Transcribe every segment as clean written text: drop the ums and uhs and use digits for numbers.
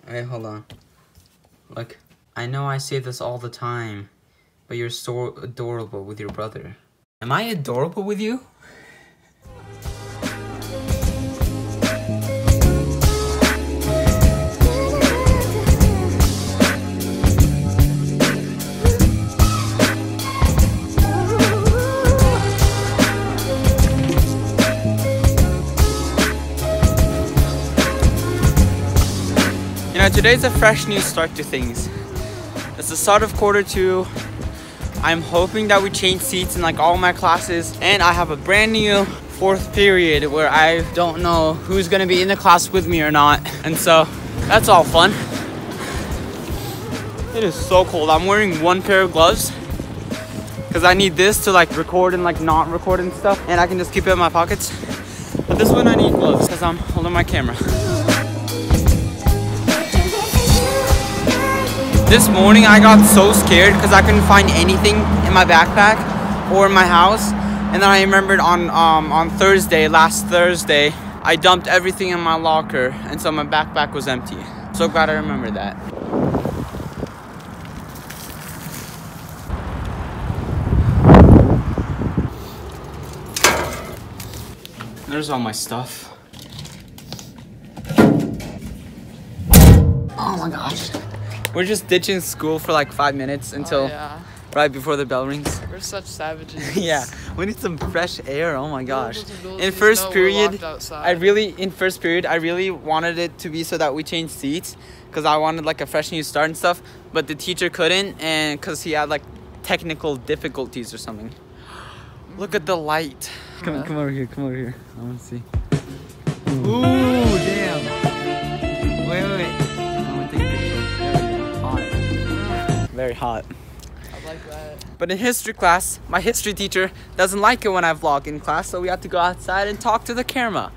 Hey, hold on. Look, I know I say this all the time, but you're so adorable with your brother. Am I adorable with you? You know, today's a fresh new start to things. It's the start of Q2. I'm hoping that we change seats in like all my classes, and I have a brand new fourth period where I don't know who's gonna be in the class with me or not, and so that's all fun. It is so cold. I'm wearing one pair of gloves because I need this to like record and like not record and stuff, and I can just keep it in my pockets. But this one I need gloves because I'm holding my camera. This morning I got so scared because I couldn't find anything in my backpack or in my house, and then I remembered on Thursday, last Thursday, I dumped everything in my locker, and so my backpack was empty. So glad I remembered that. There's all my stuff. Oh my gosh. We're just ditching school for like 5 minutes until right before the bell rings. We're such savages. Yeah, we need some fresh air. Oh my gosh. In first period, I really wanted it to be so that we changed seats because I wanted like a fresh new start and stuff, but the teacher couldn't, and because he had like technical difficulties or something. Look at the light. Come over here. I want to see. Ooh, damn. Wait. Very hot. I like that. But in history class, my history teacher doesn't like it when I vlog in class, so we have to go outside and talk to the camera.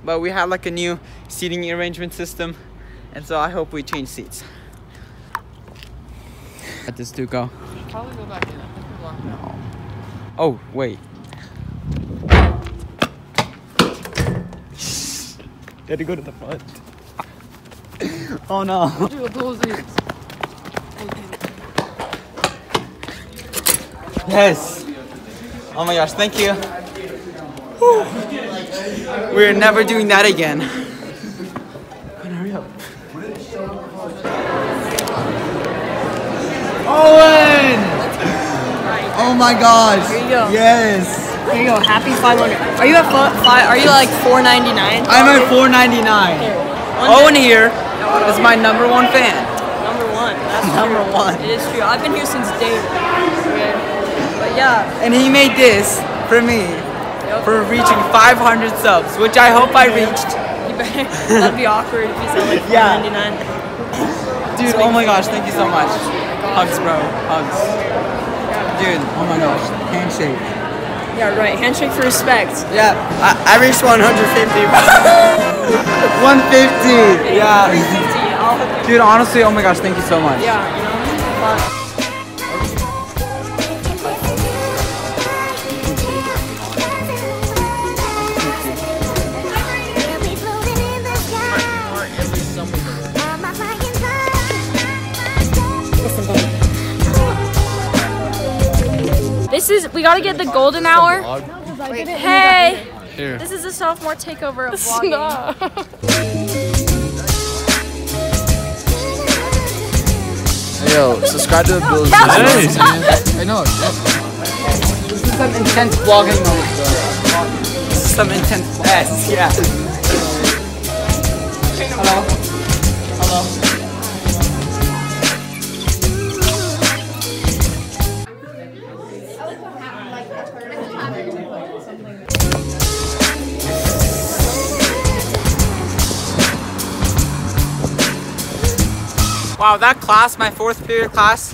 But we had like a new seating arrangement system, and so I hope we change seats. Let this dude go. Probably go back in. I think we're locked out. Oh, wait. Gotta go to the front. Oh no. Yes. Oh my gosh, thank you. Whew. We're never doing that again. Hurry up. Owen! Oh my gosh. Here you go. Yes. Here you go. Happy 500. Are you at are you like 499? I'm at 499. Owen here is my #1 fan. Number one. That's Number true. one. It is true. I've been here since day one. Okay. But yeah. And he made this for me for reaching 500 subs, which I hope I reached. That'd be awkward if you said like 499. Dude, oh my gosh, thank you so much. Hugs, bro. Hugs. Dude, oh my gosh. Handshake. Yeah, right. Handshake for respect. Yeah, I reached 150. 150. Yeah. 350. Dude, honestly, oh my gosh, thank you so much. Yeah, you know. Fun. We gotta get the golden hour. Hey, Here. This is a sophomore takeover of vlogging. Hey, yo, subscribe to Abdulaziz. I know. This is some intense vlogging moment, bro. This is some intense S, yeah. Hello. Wow, that class, my fourth period class,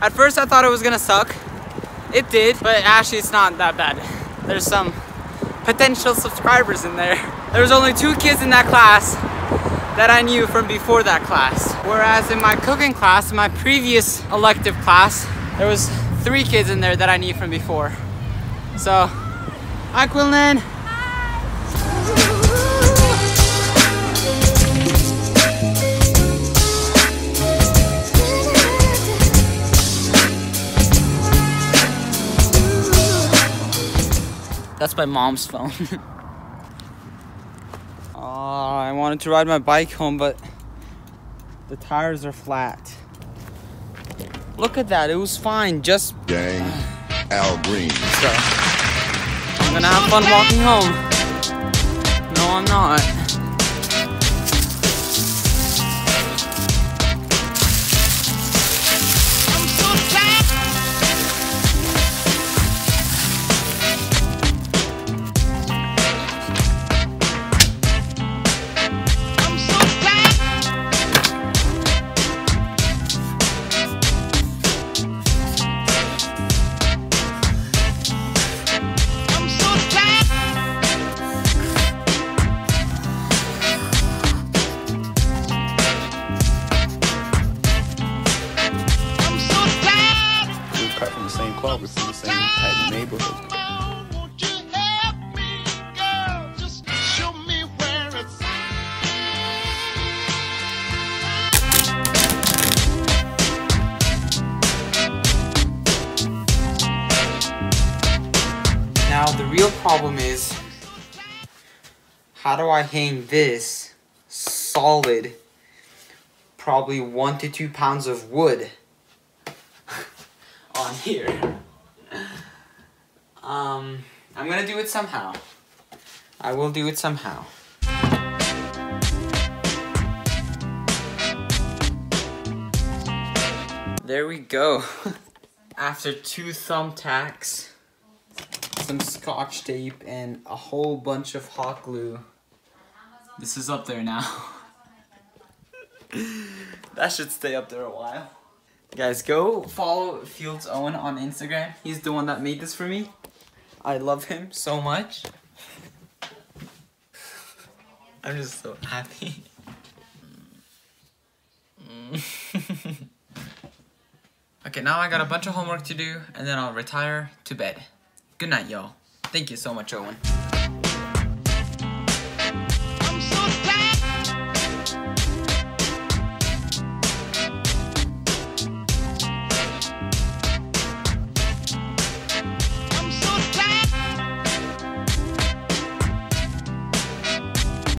at first I thought it was gonna suck. It did, but actually it's not that bad. There's some potential subscribers in there. There was only 2 kids in that class that I knew from before that class. Whereas in my cooking class, my previous elective class, there was 3 kids in there that I knew from before. So, hi Quillen. Hi. That's my mom's phone. I wanted to ride my bike home, but the tires are flat. Look at that, it was fine, just... Gang, Al Green. So, I'm gonna have fun walking home. No, I'm not. We're from the same type of neighborhood. Now the real problem is, how do I hang this solid, probably 1 to 2 pounds of wood on here? I'm gonna do it somehow. I will do it somehow. There we go. After 2 thumbtacks, some scotch tape, and a whole bunch of hot glue, this is up there now. That should stay up there a while. Guys, go follow Fields Owen on Instagram. He's the one that made this for me. I love him so much. I'm just so happy. Okay, now I got a bunch of homework to do, and then I'll retire to bed. Good night, y'all. Thank you so much, Owen.